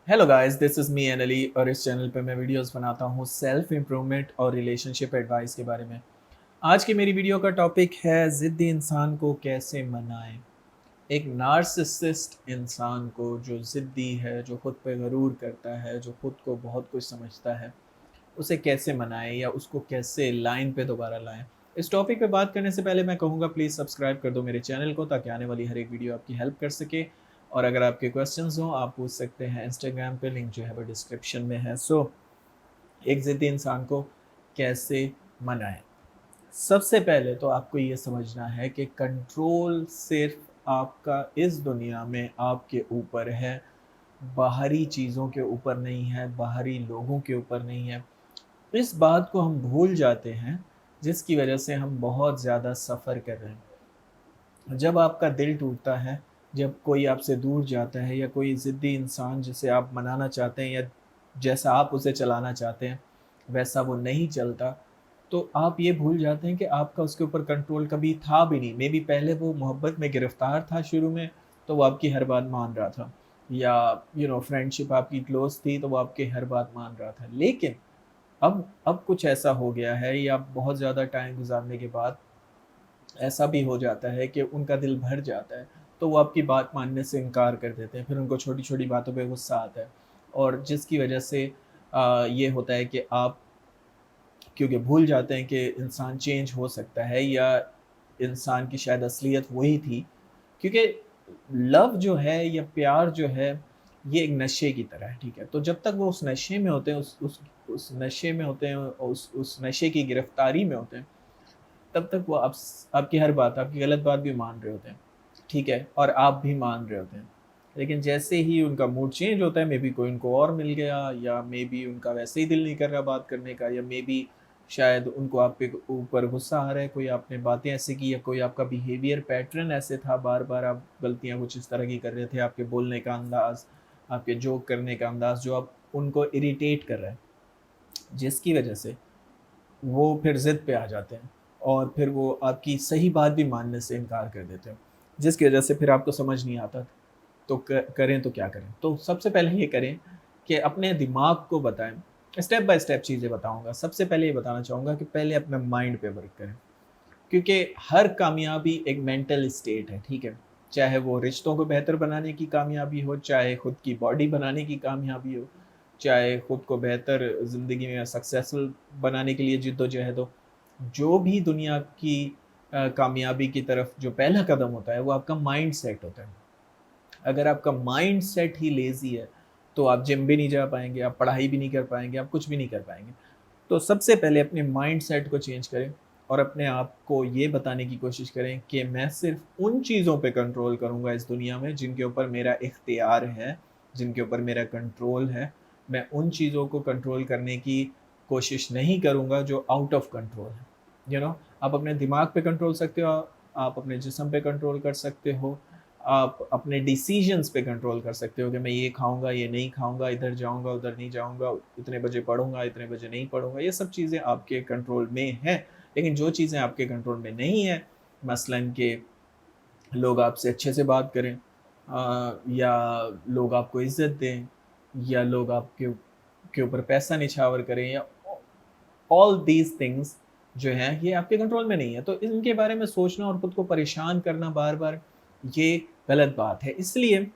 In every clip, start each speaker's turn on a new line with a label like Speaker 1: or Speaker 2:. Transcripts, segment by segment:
Speaker 1: Hello guys, this is me Ali और इस channel पे मैं वीडियोस बनाता हूँ सेल्फ इम्प्रूवमेंट और रिलेशनशिप एडवाइस के बारे में। आज की मेरी वीडियो का टॉपिक है ज़िद्दी इंसान को कैसे मनाएं। एक नार्सिसिस्ट इंसान को जो ज़िद्दी है, जो खुद पे गरूर करता है, जो खुद को बहुत कुछ समझता है, उसे कैसे मनाएं या उसको कैसे लाइन पे दोबारा लाएं। इस टॉपिक पे बात करने से पहले मैं कहूँगा प्लीज़ सब्सक्राइब कर दो मेरे चैनल को ताकि आने वाली हर एक वीडियो आपकी हेल्प कर सके। और अगर आपके क्वेश्चंस हों आप पूछ सकते हैं इंस्टाग्राम पे, लिंक जो है वो डिस्क्रिप्शन में है। एक ज़िद्दी इंसान को कैसे मनाएं। सबसे पहले तो आपको ये समझना है कि कंट्रोल सिर्फ आपका इस दुनिया में आपके ऊपर है, बाहरी चीज़ों के ऊपर नहीं है, बाहरी लोगों के ऊपर नहीं है। इस बात को हम भूल जाते हैं, जिसकी वजह से हम बहुत ज़्यादा सफ़र कर रहे हैं। जब आपका दिल टूटता है, जब कोई आपसे दूर जाता है या कोई ज़िद्दी इंसान जिसे आप मनाना चाहते हैं या जैसा आप उसे चलाना चाहते हैं, वैसा वो नहीं चलता, तो आप ये भूल जाते हैं कि आपका उसके ऊपर कंट्रोल कभी था भी नहीं। मेबी पहले वो मोहब्बत में गिरफ़्तार था शुरू में, तो वो आपकी हर बात मान रहा था या फ्रेंडशिप आपकी क्लोज़ थी, तो वो आपकी हर बात मान रहा था। लेकिन अब कुछ ऐसा हो गया है या बहुत ज़्यादा टाइम गुज़ारने के बाद ऐसा भी हो जाता है कि उनका दिल भर जाता है, तो वो आपकी बात मानने से इनकार कर देते हैं। फिर उनको छोटी-छोटी बातों पे गुस्सा आता है और जिसकी वजह से ये होता है कि आप क्योंकि भूल जाते हैं कि इंसान चेंज हो सकता है या इंसान की शायद असलियत वही थी। क्योंकि लव जो है या प्यार जो है, ये एक नशे की तरह है, ठीक है? तो जब तक वो उस नशे में होते हैं, उस नशे में होते हैं, उस नशे की गिरफ्तारी में होते हैं, तब तक वो आपकी हर बात, आपकी गलत बात भी मान रहे होते हैं, ठीक है? और आप भी मान रहे होते हैं। लेकिन जैसे ही उनका मूड चेंज होता है, मेबी कोई उनको और मिल गया या मेबी उनका वैसे ही दिल नहीं कर रहा बात करने का या मेबी शायद उनको आप पे ऊपर गुस्सा आ रहा है, कोई आपने बातें ऐसे की या कोई आपका बिहेवियर पैटर्न ऐसे था, बार-बार आप गलतियाँ कुछ इस तरह की कर रहे थे, आपके बोलने का अंदाज़, आपके जोक करने का अंदाज़ जो अब उनको इरिटेट कर रहा है, जिसकी वजह से वो फिर ज़िद पे आ जाते हैं और फिर वो आपकी सही बात भी मानने से इनकार कर देते हैं, जिसकी वजह से फिर आपको समझ नहीं आता तो करें तो क्या करें? तो सबसे पहले ये करें कि अपने दिमाग को बताएँ, स्टेप बाय स्टेप चीज़ें बताऊँगा। सबसे पहले ये बताना चाहूँगा कि पहले अपने माइंड पे वर्क करें, क्योंकि हर कामयाबी एक मेंटल स्टेट है, ठीक है? चाहे वो रिश्तों को बेहतर बनाने की कामयाबी हो, चाहे खुद की बॉडी बनाने की कामयाबी हो, चाहे खुद को बेहतर ज़िंदगी में सक्सेसफुल बनाने के लिए जद्दोजहद हो। जो भी दुनिया की कामयाबी की तरफ जो पहला कदम होता है, वो आपका माइंडसेट होता है। अगर आपका माइंडसेट ही लेज़ी है, तो आप जिम भी नहीं जा पाएँगे, आप पढ़ाई भी नहीं कर पाएँगे, आप कुछ भी नहीं कर पाएँगे। तो सबसे पहले अपने माइंडसेट को चेंज करें और अपने आप को ये बताने की कोशिश करें कि मैं सिर्फ़ उन चीज़ों पे कंट्रोल करूँगा इस दुनिया में जिनके ऊपर मेरा इख्तियार है, जिनके ऊपर मेरा कंट्रोल है। मैं उन चीज़ों को कंट्रोल करने की कोशिश नहीं करूँगा जो आउट ऑफ कंट्रोल है। आप अपने दिमाग पे कंट्रोल सकते हो, आप अपने जिस्म पे कंट्रोल कर सकते हो, आप अपने डिसीज़न्स पे कंट्रोल कर सकते हो कि मैं ये खाऊँगा, ये नहीं खाऊँगा, इधर जाऊँगा, उधर नहीं जाऊँगा, इतने बजे पढ़ूँगा, इतने बजे नहीं पढ़ूँगा, ये सब चीज़ें आपके कंट्रोल में हैं। लेकिन जो चीज़ें आपके कंट्रोल में नहीं हैं, मसलन कि लोग आपसे अच्छे से बात करें या लोग आपको इज़्ज़त दें या लोग आपके के ऊपर पैसा निछावर करें या ऑल दीज़ थिंग्स जो हैं, ये आपके कंट्रोल में नहीं है। तो इनके बारे में सोचना और खुद को परेशान करना बार-बार, ये गलत बात है। इसलिए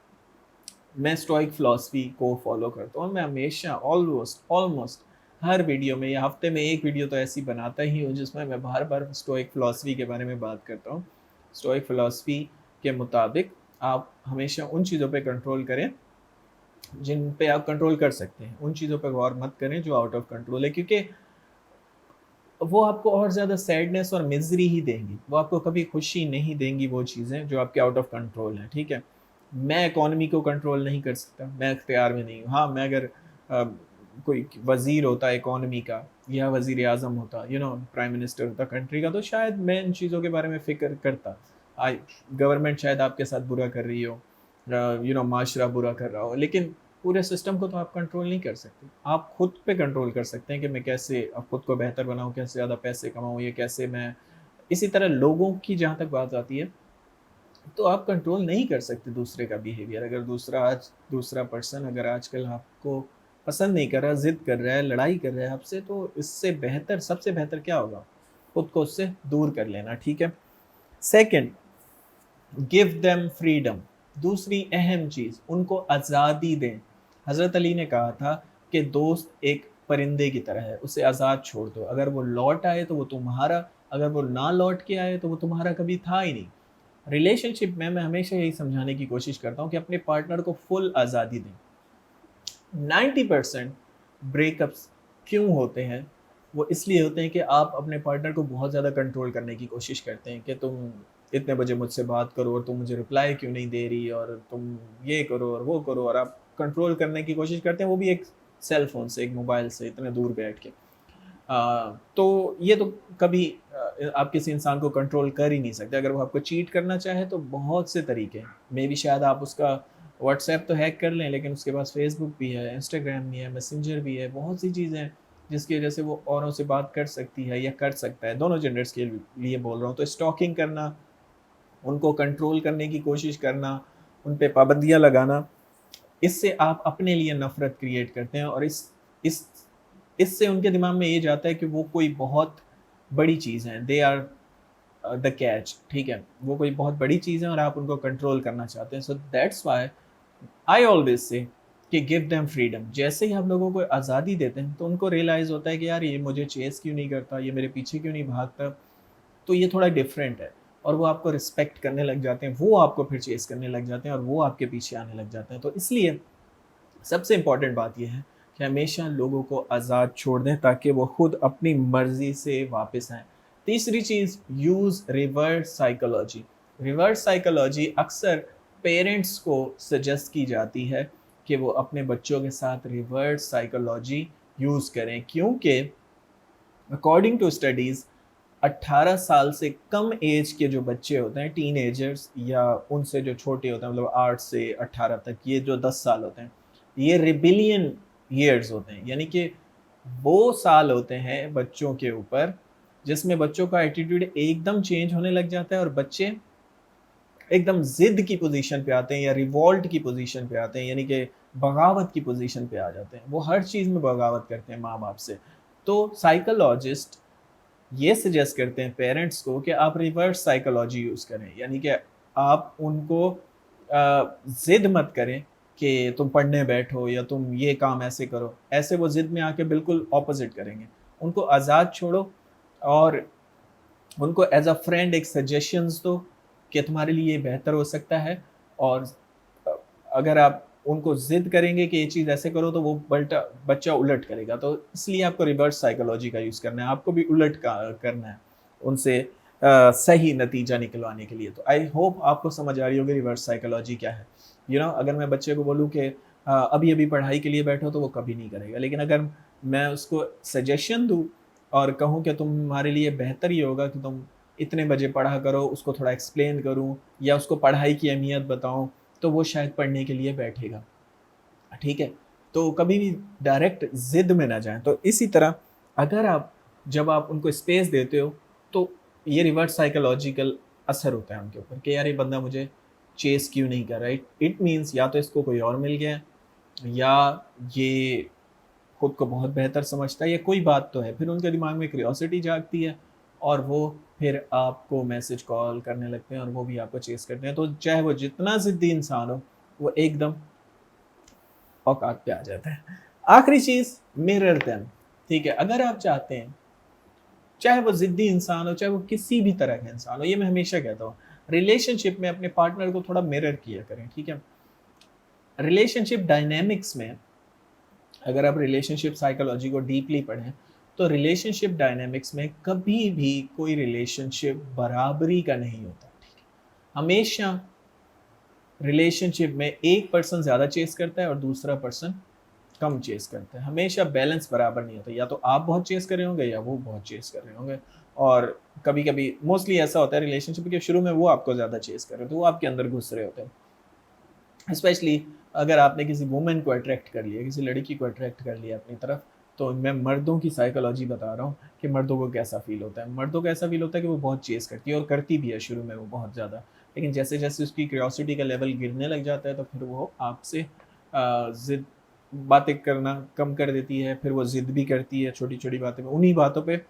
Speaker 1: मैं स्टोइक फ़िलॉसफ़ी को फ़ॉलो करता हूँ और मैं हमेशा ऑलमोस्ट ऑलमोस्ट हर वीडियो में या हफ़्ते में 1 वीडियो तो ऐसी बनाता ही हूँ जिसमें मैं बार-बार स्टोइक फ़िलॉसफ़ी के बारे में बात करता हूँ। स्टोइक फ़िलॉसफ़ी के मुताबिक आप हमेशा उन चीज़ों पे कंट्रोल करें, जिन पे आप कंट्रोल कर सकते हैं। उन चीज़ों पे गौर मत करें जो आउट ऑफ कंट्रोल है, क्योंकि वो आपको और ज़्यादा सैडनेस और मिज़री ही देंगी। वो आपको कभी खुशी नहीं देंगी वो चीज़ें जो आपके आउट ऑफ कंट्रोल हैं, ठीक है? मैं इकॉनमी को कंट्रोल नहीं कर सकता, मैं इख्तियार में नहीं हूँ। हाँ, मैं अगर अ, कोई वज़ीर होता इकॉनमी का या वज़ीर-ए-आज़म होता, प्राइम मिनिस्टर होता कंट्री का, तो शायद मैं इन चीज़ों के बारे में फ़िक्र करता। आई गवर्नमेंट शायद आपके साथ बुरा कर रही हो, माशरा बुरा कर रहा हो, लेकिन पूरे सिस्टम को तो आप कंट्रोल नहीं कर सकते। आप खुद पे कंट्रोल कर सकते हैं कि मैं कैसे खुद को बेहतर बनाऊँ, कैसे ज़्यादा पैसे कमाऊँ या कैसे मैं इसी तरह लोगों की जहाँ तक बात आती है, तो आप कंट्रोल नहीं कर सकते दूसरे का बिहेवियर। अगर दूसरा पर्सन अगर आजकल आपको पसंद नहीं कर रहा, ज़िद कर रहा है, लड़ाई कर रहा है आपसे, तो इससे बेहतर, सबसे बेहतर क्या होगा? खुद को उससे दूर कर लेना, ठीक है? Second, give them freedom. दूसरी अहम चीज़, उनको आज़ादी दें। हज़रत अली ने कहा था कि दोस्त एक परिंदे की तरह है, उसे आज़ाद छोड़ दो। अगर वो लौट आए तो वो तुम्हारा, अगर वो ना लौट के आए तो वो तुम्हारा कभी था ही नहीं। रिलेशनशिप में मैं हमेशा यही समझाने की कोशिश करता हूँ कि अपने पार्टनर को फुल आज़ादी दें। 90% ब्रेकअप्स क्यों होते हैं? वो इसलिए होते हैं कि आप अपने पार्टनर को बहुत ज़्यादा कंट्रोल करने की कोशिश करते हैं कि तुम इतने बजे मुझसे बात करो और तुम मुझे रिप्लाई क्यों नहीं दे रही, और तुम ये करो और वो करो, और आप कंट्रोल करने की कोशिश करते हैं, वो भी एक सेल फ़ोन से, एक मोबाइल से इतने दूर बैठ के। तो ये तो कभी आप किसी इंसान को कंट्रोल कर ही नहीं सकते। अगर वो आपको चीट करना चाहे तो बहुत से तरीके हैं। मेबी शायद आप उसका व्हाट्सएप तो हैक कर लें, लेकिन उसके पास फेसबुक भी है, इंस्टाग्राम भी है, मैसेंजर भी है, बहुत सी चीज़ें हैं जिसकी वजह से वो औरों से बात कर सकती है या कर सकता है। दोनों जेंडर्स के लिए बोल रहा हूँ। तो स्टॉकिंग करना, उनको कंट्रोल करने की कोशिश करना, उन पे पाबंदियाँ लगाना, इससे आप अपने लिए नफ़रत क्रिएट करते हैं, और इस इससे उनके दिमाग में ये जाता है कि वो कोई बहुत बड़ी चीज़ है, दे आर द कैच, ठीक है? वो कोई बहुत बड़ी चीज़ है और आप उनको कंट्रोल करना चाहते हैं। So that's why I always से कि गिव देम फ्रीडम। जैसे ही आप लोगों को आज़ादी देते हैं, तो उनको रियलाइज़ होता है कि यार ये मुझे चेज़ क्यों नहीं करता, ये मेरे पीछे क्यों नहीं भागता, तो ये थोड़ा डिफरेंट है, और वो आपको रिस्पेक्ट करने लग जाते हैं, वो आपको फिर चेज़ करने लग जाते हैं और वो आपके पीछे आने लग जाते हैं। तो इसलिए सबसे इम्पोर्टेंट बात ये है कि हमेशा लोगों को आज़ाद छोड़ दें ताकि वो खुद अपनी मर्ज़ी से वापस आएँ। तीसरी चीज़, use reverse psychology. Reverse psychology अक्सर पेरेंट्स को सजेस्ट की जाती है कि वो अपने बच्चों के साथ रिवर्स साइकोलॉजी यूज़ करें, क्योंकि अकॉर्डिंग टू स्टडीज़ 18 साल से कम एज के जो बच्चे होते हैं, टीनेजर्स, या उनसे जो छोटे होते हैं, मतलब 8 से 18 तक, ये जो 10 साल होते हैं, ये रिबिलियन ईयर्स होते हैं। यानी कि वो साल होते हैं बच्चों के ऊपर जिसमें बच्चों का एटीट्यूड एकदम चेंज होने लग जाता है और बच्चे एकदम ज़िद की पोज़ीशन पे आते हैं या रिवोल्ट की पोज़ीशन पे आते हैं, यानी कि बगावत की पोज़ीशन पे आ जाते हैं। वो हर चीज़ में बगावत करते हैं माँ-बाप से। तो साइकोलॉजिस्ट ये सजेस्ट करते हैं पेरेंट्स को कि आप रिवर्स साइकोलॉजी यूज़ करें, यानी कि आप उनको ज़िद मत करें कि तुम पढ़ने बैठो या तुम ये काम ऐसे करो। ऐसे वो ज़िद में आके बिल्कुल ऑपोज़िट करेंगे। उनको आज़ाद छोड़ो और उनको एज़ अ फ्रेंड एक सजेशंस दो कि तुम्हारे लिए ये बेहतर हो सकता है, और अ, अगर आप उनको ज़िद करेंगे कि ये चीज़ ऐसे करो तो वो बच्चा उलट करेगा। तो इसलिए आपको रिवर्स साइकोलॉजी का यूज़ करना है, आपको भी उलट का करना है उनसे सही नतीजा निकलवाने के लिए। तो आई होप आपको समझ आ रही होगी रिवर्स साइकोलॉजी क्या है। अगर मैं बच्चे को बोलूँ कि अभी-अभी पढ़ाई के लिए बैठो तो वो कभी नहीं करेगा। लेकिन अगर मैं उसको सजेशन दूँ और कहूँ कि तुम्हारे लिए बेहतर ये होगा कि तुम इतने बजे पढ़ा करो, उसको थोड़ा एक्सप्लेन करूँ या उसको पढ़ाई की अहमियत बताऊँ, तो वो शायद पढ़ने के लिए बैठेगा, ठीक है? तो कभी भी डायरेक्ट ज़िद में ना जाएँ। तो इसी तरह अगर आप जब आप उनको स्पेस देते हो, तो ये रिवर्स साइकोलॉजिकल असर होता है उनके ऊपर कि यार ये बंदा मुझे चेज़ क्यों नहीं कर रहा है? इट मीन्स या तो इसको कोई और मिल गया है, या ये खुद को बहुत बेहतर समझता है, या कोई बात तो है। फिर उनके दिमाग में क्यूरियोसिटी जागती है और वो फिर आपको मैसेज कॉल करने लगते हैं और वो भी आपको चेज़ करते हैं। तो चाहे वो जितना ज़िद्दी इंसान हो, वो एकदम औकात पे आ जाता है। आखिरी चीज़, मिरर देम, ठीक है? अगर आप चाहते हैं, चाहे वो ज़िद्दी इंसान हो, चाहे वो किसी भी तरह का इंसान हो, ये मैं हमेशा कहता हूँ, रिलेशनशिप में अपने पार्टनर को थोड़ा मिरर किया करें, ठीक है? रिलेशनशिप डायनामिक्स में अगर आप रिलेशनशिप साइकोलॉजी को डीपली पढ़ें, तो रिलेशनशिप डायनामिक्स में कभी भी कोई रिलेशनशिप बराबरी का नहीं होता, ठीक है? हमेशा रिलेशनशिप में एक पर्सन ज़्यादा चेज़ करता है और दूसरा पर्सन कम चेज़ करता है। हमेशा बैलेंस बराबर नहीं होता, या तो आप बहुत चेज़ कर रहे होंगे या वो बहुत चेज़ कर रहे होंगे। और कभी-कभी मोस्टली ऐसा होता है रिलेशनशिप के शुरू में वो आपको ज़्यादा चेज़ कर रहे होते हैं, वो आपके अंदर घुस रहे होते हैं। स्पेशली अगर आपने किसी वुमन को अट्रैक्ट कर लिया, किसी लड़की को अट्रैक्ट कर लिया अपनी तरफ, तो मैं मर्दों की साइकोलॉजी बता रहा हूँ कि मर्दों को कैसा फ़ील होता है। मर्दों को ऐसा फ़ील होता है कि वो बहुत चेज़ करती है और करती भी है शुरू में वो बहुत ज़्यादा। लेकिन जैसे जैसे उसकी क्यूरियोसिटी का लेवल गिरने लग जाता है तो फिर वो आपसे ज़िद बातें करना कम कर देती है, फिर वो ज़िद भी करती है छोटी-छोटी बातों पे, उन्हीं बातों पे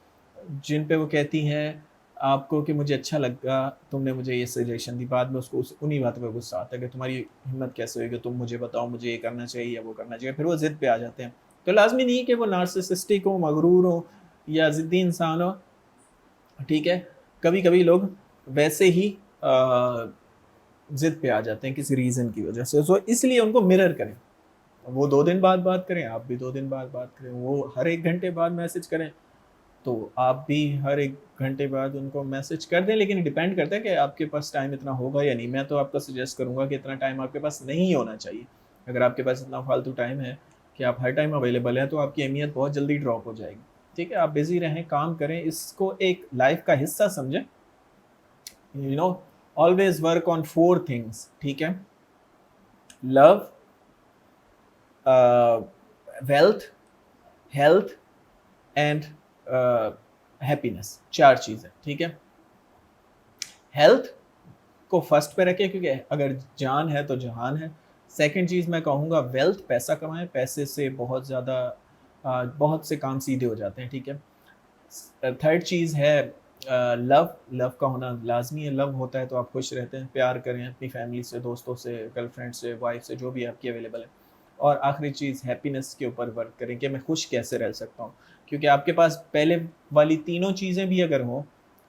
Speaker 1: जिन पे वो कहती हैं आपको कि मुझे अच्छा लगा, तुमने मुझे ये सजेशन दी, बाद में उसको उन्हीं बातों पे गुस्सा आता है कि तुम्हारी हिम्मत कैसे हुई कि तुम मुझे बताओ मुझे ये करना चाहिए या वो करना चाहिए, फिर वो ज़िद पे आ जाते हैं। तो लाज़मी नहीं कि वो नार्सिसिस्टिक हो, मगरूर हो या ज़िद्दी इंसान हो, ठीक है? कभी-कभी लोग वैसे ही ज़िद पे आ जाते हैं किसी रीज़न की वजह से, सो इसलिए उनको मिरर करें। वो 2 दिन बाद बात करें, आप भी 2 दिन बाद बात करें, वो हर 1 घंटे बाद मैसेज करें, तो आप भी हर 1 घंटे बाद उनको मैसेज कर दें, लेकिन डिपेंड करता है कि आपके पास टाइम इतना होगा या नहीं। मैं तो आपको सजेस्ट करूँगा कि इतना टाइम आपके पास नहीं होना चाहिए। अगर आपके पास इतना फालतू टाइम है कि आप हर टाइम अवेलेबल हैं, तो आपकी अहमियत बहुत जल्दी ड्रॉप हो जाएगी। ठीक है? आप बिज़ी रहें, काम करें, इसको एक लाइफ़ का हिस्सा समझें। You know always work on 4 things, ठीक है? Love, wealth, health and happiness, 4 चीज़ें, ठीक है? हेल्थ को फर्स्ट पे रखें क्योंकि अगर जान है तो जहान है। सेकंड चीज़ मैं कहूँगा वेल्थ, पैसा कमाएँ, पैसे से बहुत ज़्यादा बहुत से काम सीधे हो जाते हैं, ठीक है? थर्ड चीज़ है लव, लव का होना लाज़मी है, लव होता है तो आप खुश रहते हैं, प्यार करें अपनी फैमिली से, दोस्तों से, गर्लफ्रेंड से, वाइफ से, जो भी आपकी अवेलेबल है। और आखिरी चीज़ हैप्पीनेस के ऊपर वर्क करें कि मैं खुश कैसे रह सकता हूँ। क्योंकि आपके पास पहले वाली तीनों चीज़ें भी अगर हों,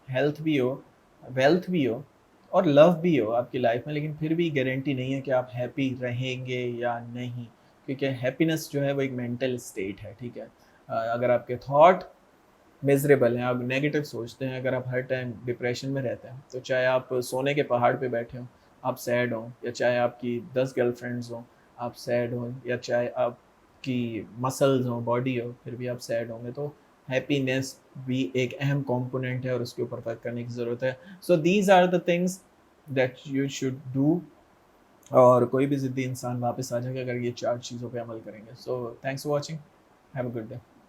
Speaker 1: हेल्थ भी हो, वेल्थ भी हो और लव भी हो आपकी लाइफ में, लेकिन फिर भी गारंटी नहीं है कि आप हैप्पी रहेंगे या नहीं। क्योंकि हैप्पीनेस जो है वो एक मेंटल स्टेट है, ठीक है? अगर आपके थॉट मिज़रेबल हैं, आप नेगेटिव सोचते हैं, अगर आप हर टाइम डिप्रेशन में रहते हैं, तो चाहे आप सोने के पहाड़ पे बैठे हों, आप सैड हों, या चाहे आपकी 10 गर्लफ्रेंड्स हों, आप सैड हों, या चाहे आपकी मसल्स हों, बॉडी हो, फिर भी आप सैड होंगे। तो हैप्पीनेस भी एक अहम कंपोनेंट है और उसके ऊपर वर्क करने की ज़रूरत है। So these are the things that you should do, और कोई भी ज़िद्दी इंसान वापस आ जाएगा अगर ये 4 चीज़ों पे अमल करेंगे। So thanks for watching, have a good day.